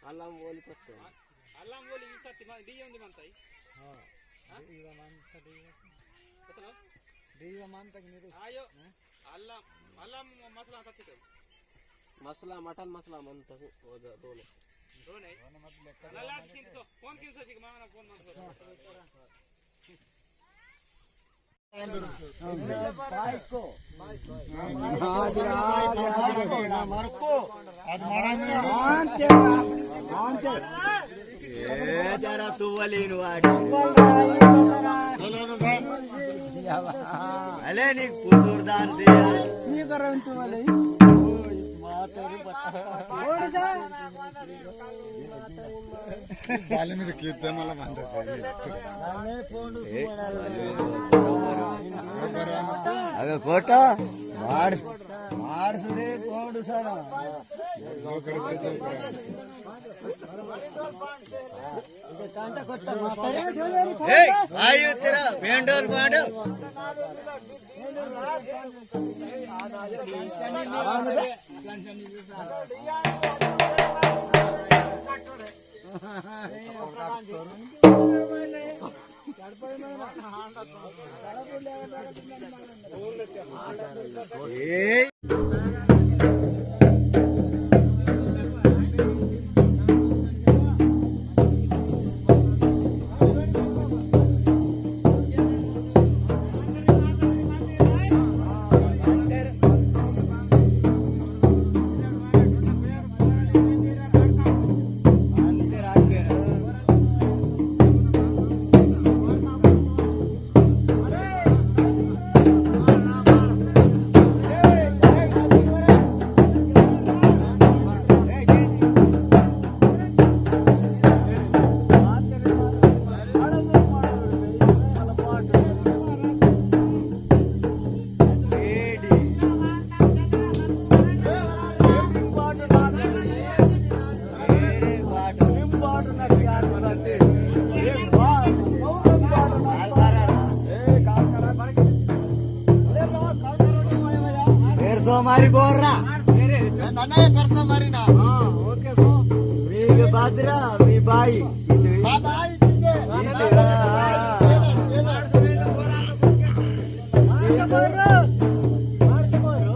అల్లం పోలికొచ్చు అల్లం పోలి బియ్యం ఉంది మనతాయి అయ్యో అల్లం అల్లం మసాలా కత్తి మసాలా మటన్ మసాలా మంత దోనే दोन है नला किंतो फोन किंतो जी मामा फोन मत बाइको मारको आज मारांगे आंते ए जरा तू वाली वाडी अले नी कुतूर दान से नी करन तू वाले बाले में कीर्तन मला मानता अबे फोटो मार मार सुरे कोड सारा जो करते जो कांटा कोट्टा माता ए आयु तेरा पेंडल बांड हमारी गोरा नन्ना ये परसा मारी ना हां okay so me Bhadra me by by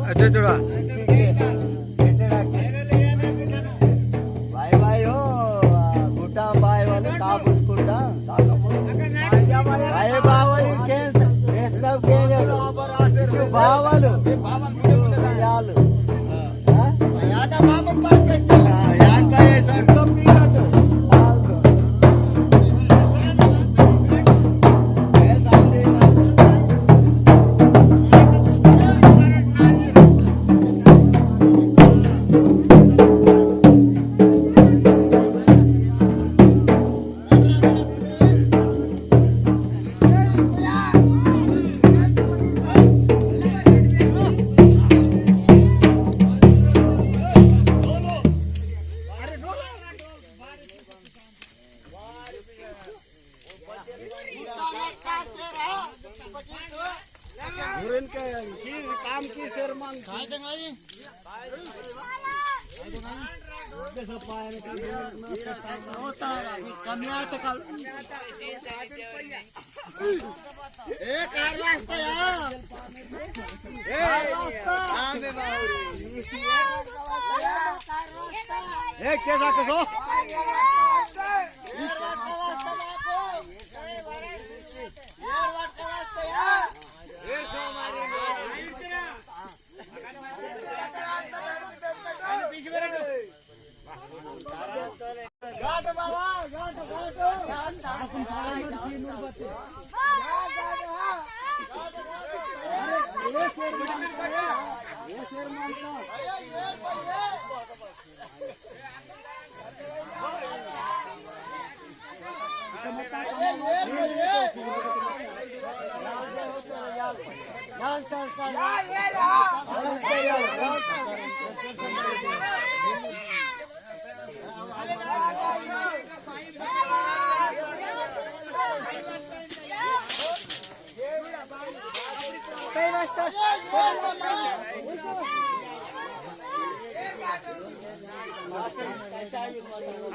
अच्छा छोड़ा बाय बाय हो गुटा बाय वाले काबूस कुटा बाय बावली के सब के बावलो याल यादा मामा पास यान का ये सर कंप्लीट काम की सर मांग खाए देंगे होता कन्या कल एक कार रास्ता यार एक कैसा कसो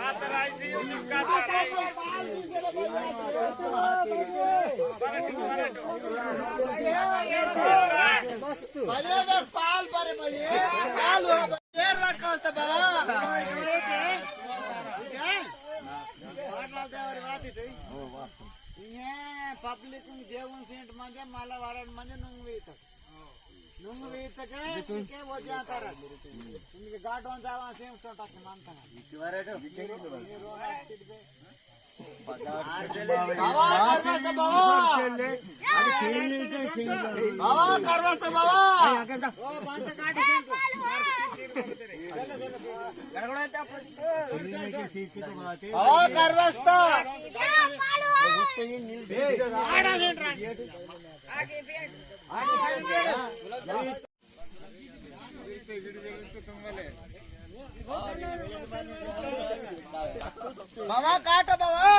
आता राहायची का पाल बरे पाल वाटत పబ్లిక్ దేవుని సీంట్ మంది మళ్ళా వారాడు మంది నువ్వు వీతకే వచ్చేస్తారు ఇంక ఘాట్ వంచావా సేమ్ మంతా बाबा काट बाबा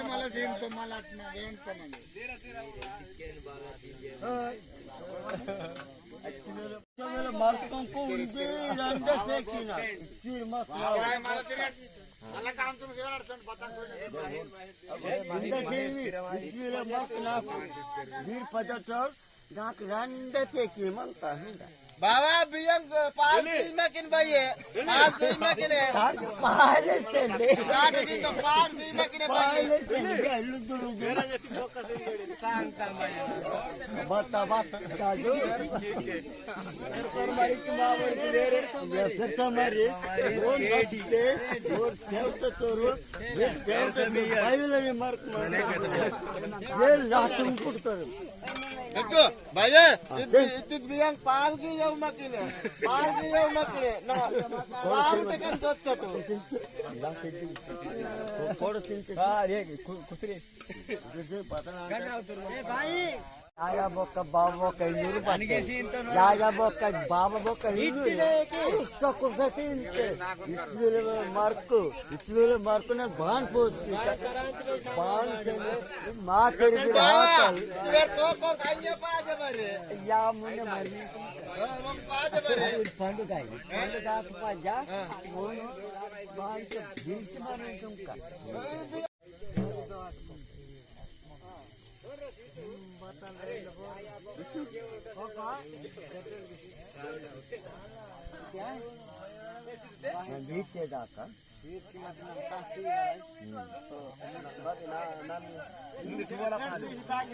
मला सेम तुम्हाला मला काम तुम्ही अडचण वीर पदार्थ నాకు రెండే పేకి మంతా బావా బియ్యం పాలు తీమకిన బయ్యే పాలు తీమకినే పాలు చెల్లి కాట దితో పాలు తీమకినే బయ్యే ఎల్లు దురు జరగతి ఫోకస్ ఇంగడి సాంతం బయ్యే బత్తా బత్తా కాజు మరి బావా వేరే ఎఫెక్ట్ మరి ఓన్ బట్టే ఓర్ సేవత తోరు సేవత బయలుని మార్క్ ఏ లాటం కుడతారు देखो भैया इतने बियांग पाल की जाऊ मकीने ना पाल पे कर दो तो फोड़ सिंचे हां ये कुतरे जे पता ना भाई आया बोका बाबा का यूर पानी के सीन तो आया बोका बाबा बोका यूर उसका कुछ सीन के इसलिए मार्को ने बाण पोस की बाण के मां तेरी बाबा तेरे को खाइए पाजे मरे या मुने मरी हम पाजे मरे फंड का पाजा वो बाण के बीच मारे तुमका बीच से जाकर बीच की मतलब काफी हिंदी से बोला कि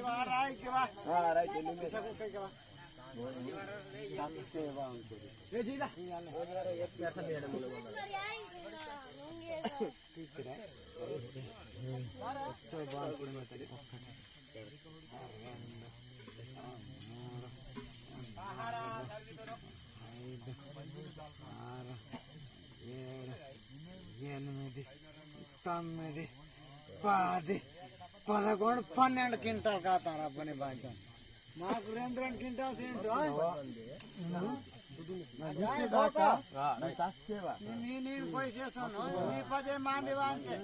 वहाँ राय के बाद हाँ राय के लिए सब कहीं के बाद ये जी ना एक पैसा मेरे मुझे ठीक है तो बात पूरी मत करिए తొమ్మిది పది 11 12 క్వింటాల్ కాతారా పని బాధ్యత మాకు 2 క్వింటాల్స్ ఏంటో నేను పోయి చేస్తాను నీ 10 మంది వాంటే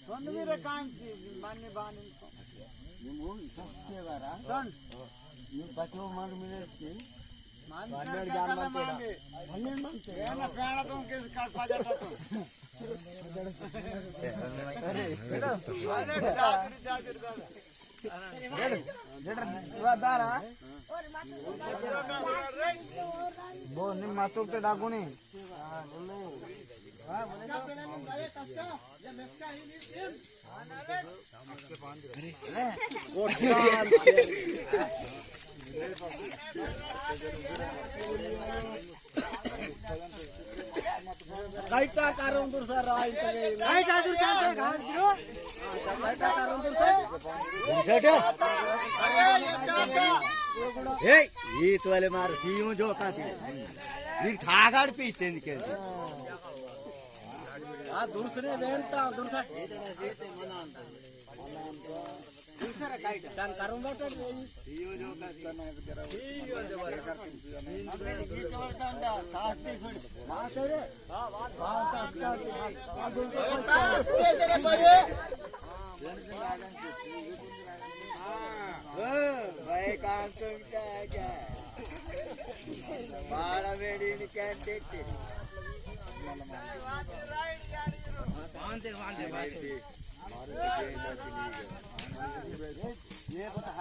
సొంత మీరే కాంచి మన్ని బాని ನೀವು ಬಚ್ಚೋ ಮಾಡು ಮಿಲೇಸ್ತಿ ಮಾಂದರ್ ಜಾನ ಮಾಂದೆ ಹನ್ನೆರಡು ಮಂತೆ ಏನ ಪ್ರಾಣ ತುಮ್ ಕೆ ಕಾಟ್ ಪಾಜಾಟ ತೋ ಅರೆ ಜಾತಿರ್ ದಾರ ಬೋ ನಿಮ್ಮ ಮಾತು ಕೆ ಡಾಗುನಿ कायटा कारण दुसरा राय कायटा दुसरा घाट दिरो कायटा कारण दुसरा ए ये तो वाले मार सीऊ जो का थी ये ठागाड़ पीछे निकल आ दूसरे वेंता दूसरा दूसरा कायटा दान कारण बैठा सीऊ जो का सीऊ जो वाले हमने की कवर डांडा सास्ते सुन मासरे हां बात स्टेज रे भाई भाई काम तो क्या बाड़ा बेड़ी निकाल देते ये बता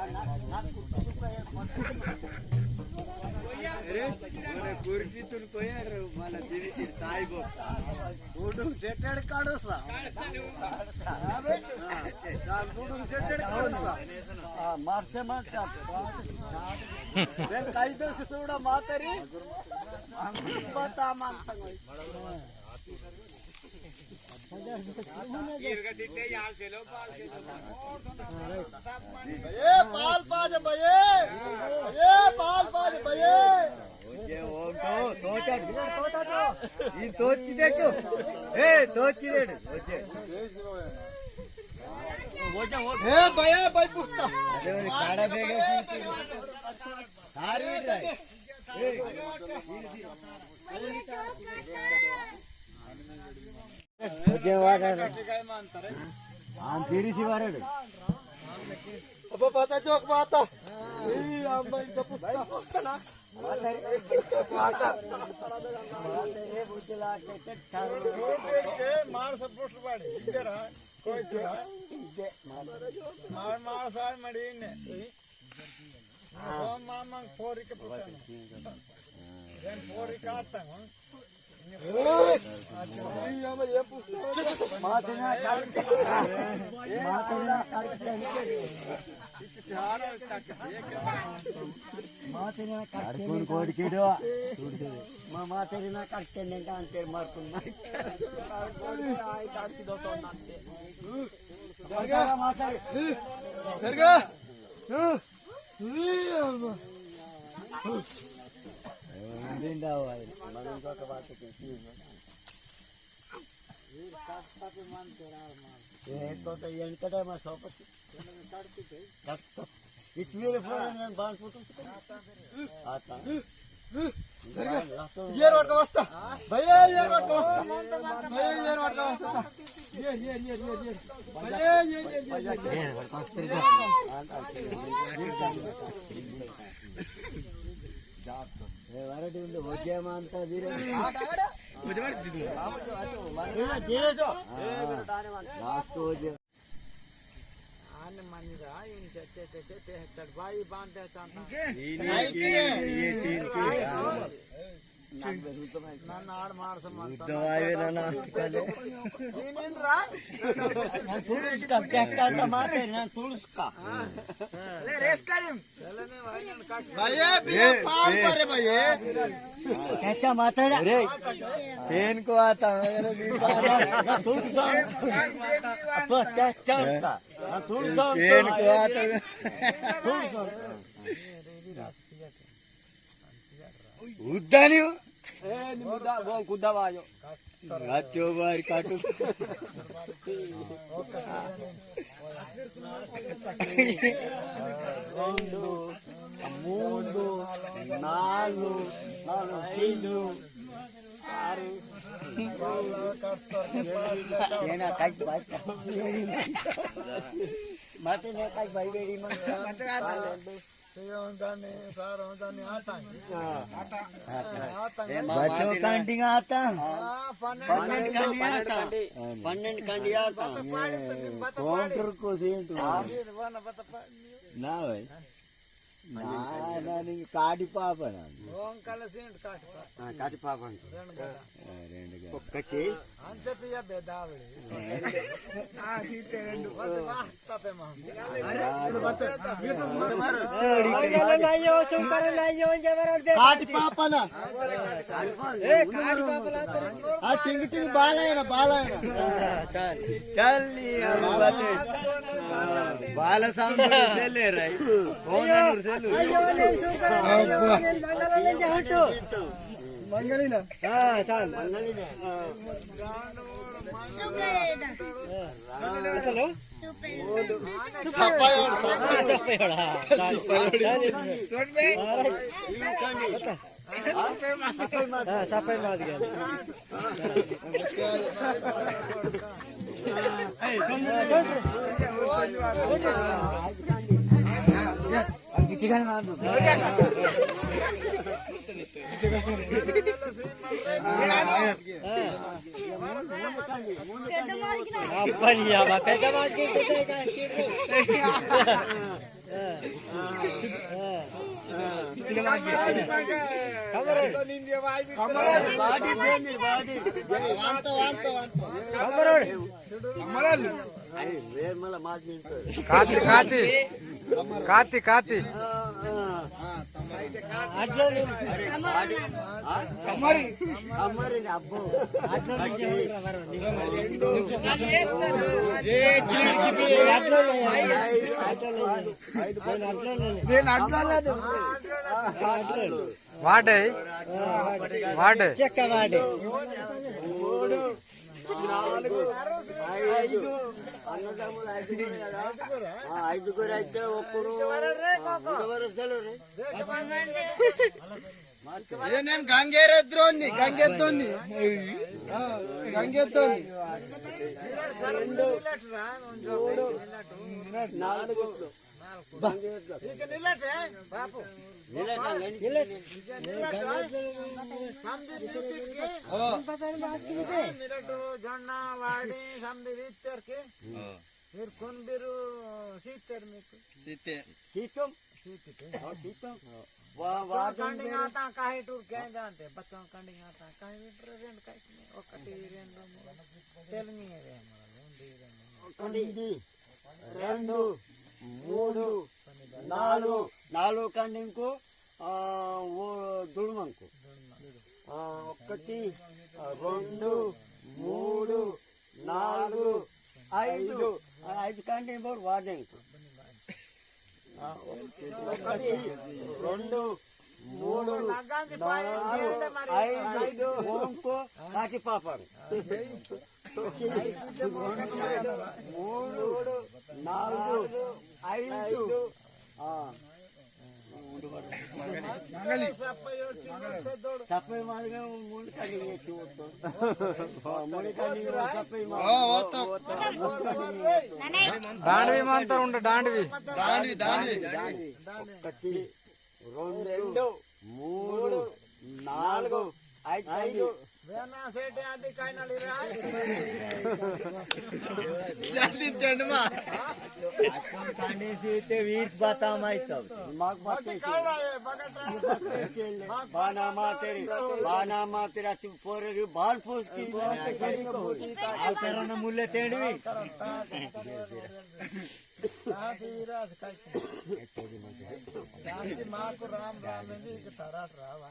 अरे मैंने कुर्की तुम को यार मला दिली ती साहेब उडून सेटेड काढोसा अबे चाल उडून सेटेड काढोसा हां मारते मारता बेन काही दिवस सोडा मातरी पता मानता पाल पाज भये ये पाल पाज भये ये ओम तो चढ़ ये तो चिदे तो ए तो चिदे वो जा वो ए भये भाई पुस्ता अरे काड़ा बेगे सारी रे ए ओके वाडा काय मानता रे आम तिरीसी वारड अब पता चौक माता ए आंबा इथं पुस्ता ना माता रे बुचला के ठारे मार सब पोस्ट पाडे इधर हा कोई थे मार सार मडीने ओम मामा फोरी के पुस्ता जन फोरी का आता ये रोड का वास्ता भैया ये रोड का वास्ता भैया ये रोड का वास्ता ये भैया ये वैरायटी ఉంది ఓకేమా అంత వీరే ముజే మార్ దిదు దీరే జో లాస్ట్ ఓజే ఆన్ మనిరా ఇన్ చచ్చే హెక్టర్ బాయి బాందే చాంతా ये तीन की ನನ್ನ ಆಡ್ ಮಾಡ್ಸಮಂತ ಉದ್ದವಾವೆ ನನ್ನ ಅಷ್ಟಕಲೆ ನೀನೇನ್ ರಾ ನಾನು ತುಳುಸ್ಕ ಕೆಟ್ಟ ಮಾತೆ ನಾನು ತುಳುಸ್ಕ ले रेस करिम चलने भाई नन काट भैया बिया पाल करे भैया कैसा मातेरा अरे पेन को आता मेरे ना तुलसा बस कैसा ना तुलसा पेन को आता तुलसा उद्दानी ए निमुदा बोल कुदावायो राचो बार काटू రెండు మూడు నాలుగు ఐదు ఆరు ఏనా కట్ బాట్ మాతే నే కట్ బై బేడి మంత दाने सारा दाने आता बच्चों कांटिंग आता पन्नेंड कांडी आता पन्नेंड कांडी आता काउंटर को सेंट ना भाई కాటి పాప ఓం కలిసి కాటి కాటి పాప రెండు ఒక్కటి కాటి పాపన టింగ్ టింగ్ బాలయ్య బాల మంగళినా చాలు సఫాయి మాది కాతి కాతి కాతి కాతి వాడే వాడే చెక్క వాడే ఐదుగురు అయితే ఒక్కరు నేను గంగేరెద్రోని గంగెత్తోని గంగెత్తోని నాలుగు జొన్న వాడి సంది ఇద్దరికి మీరు కొన్బిరు సీతారు మీకు सीतम కండింగ్ आता काही टूर क्या जानते बच्चों कंडिंग आता काही मीटर रेंड काही ఒకటి రెండు తెలుగు कंडिंग రెండు మూడు నాలుగు నాలుగు కండింగ్కు దుడుమంకు ఒకటి రెండు మూడు నాలుగు ఐదు ఐదు కండింగ్ బోర్ వాడేంకు ఒకటి రెండు మూడు నాలుగు ఐదు ఓంకు కాకి పాపారు మూడు నాలుగు ఐదు సప్పై మాదిగా మూడు కడిగి వేసి మూడు కడిగి సప్పై దాండివి మాంతరం ఉండ దాండివి ఒకటి రెండు మూడు నాలుగు ఐదు वीर बता बाना मातेरा पोरे बाल फूस की मूल्य तेड़वी మాకు రామ్ రామ్ తరాట్ రావా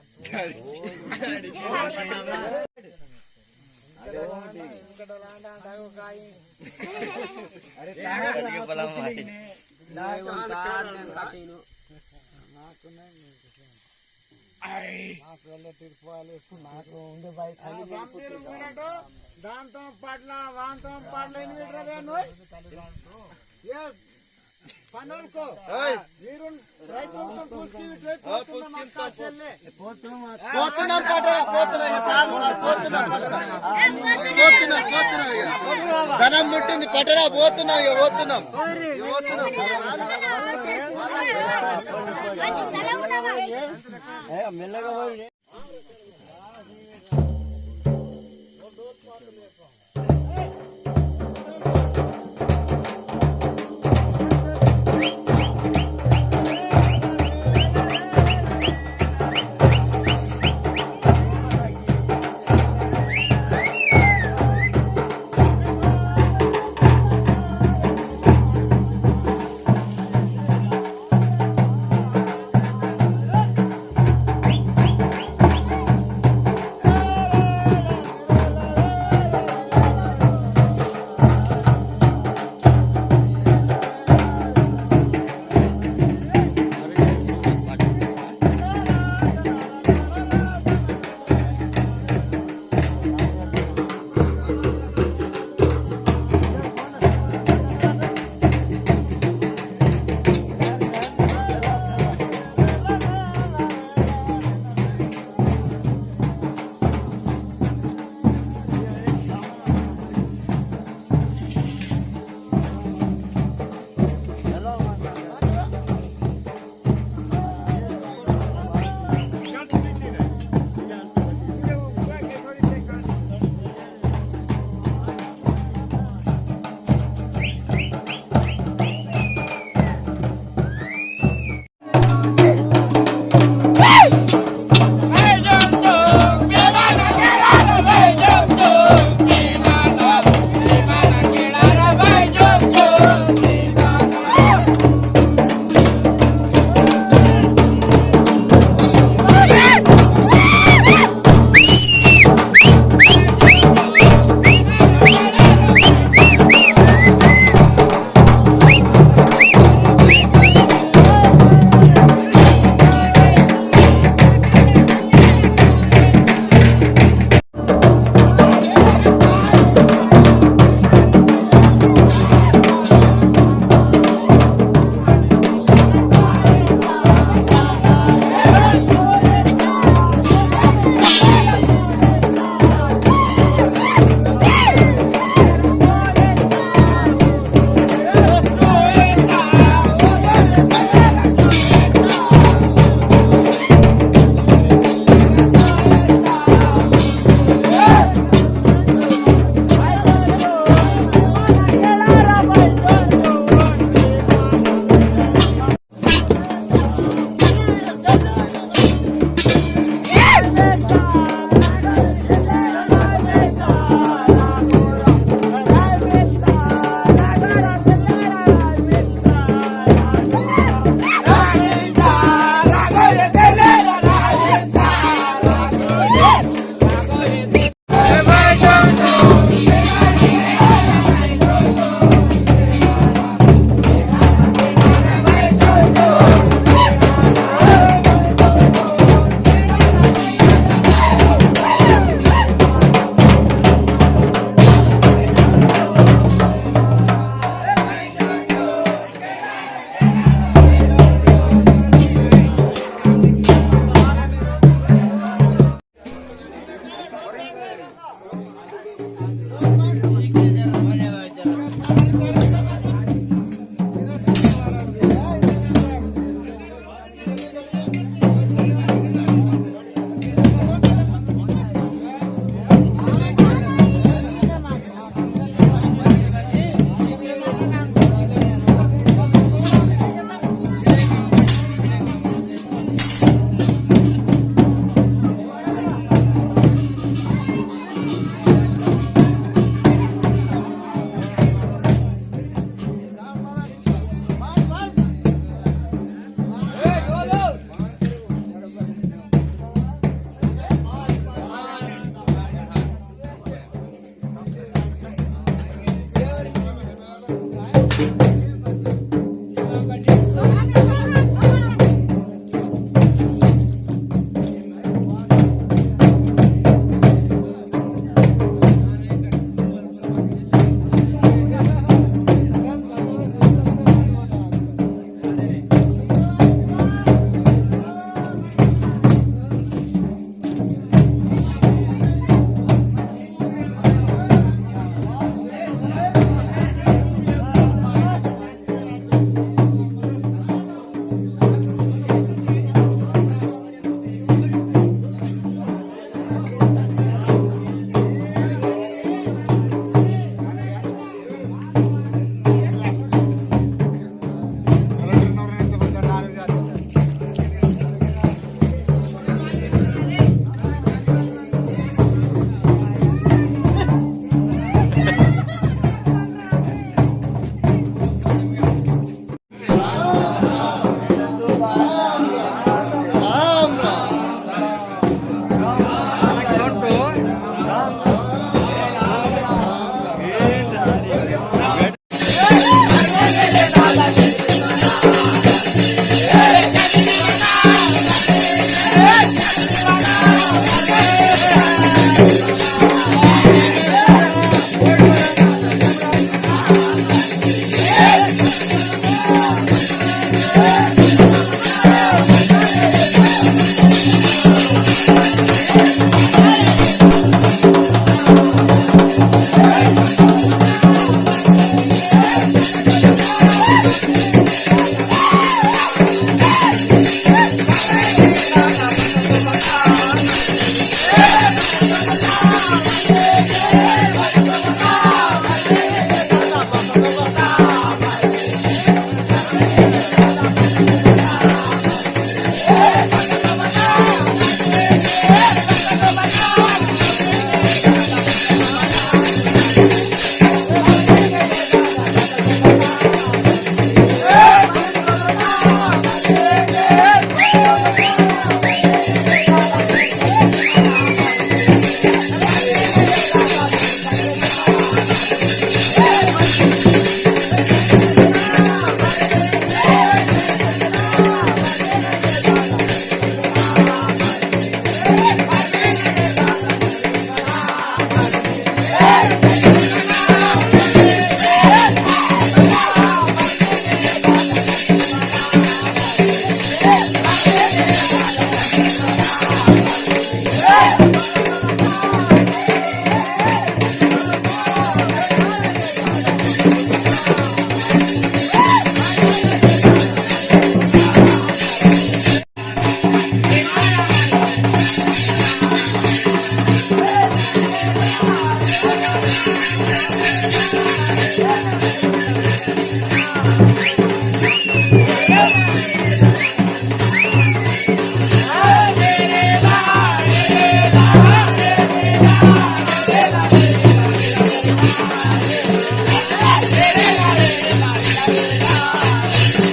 దాంతో పట్ల వాంతో పట్ల పనులకు మీరు రైతులతో పోతున్నాం ధనం ముట్టింది పట్టరా పోతున్నాం ఇక పోతున్నాం మెల్లగా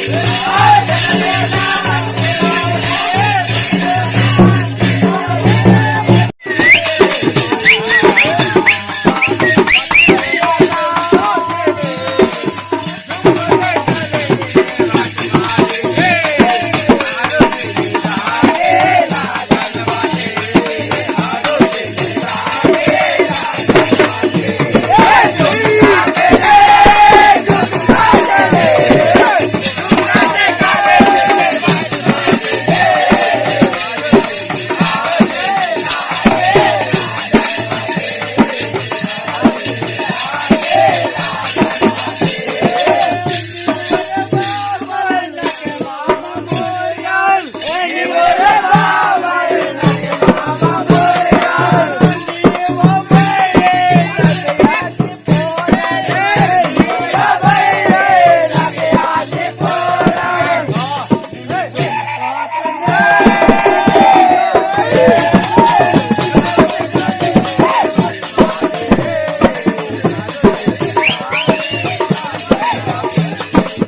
Yeah.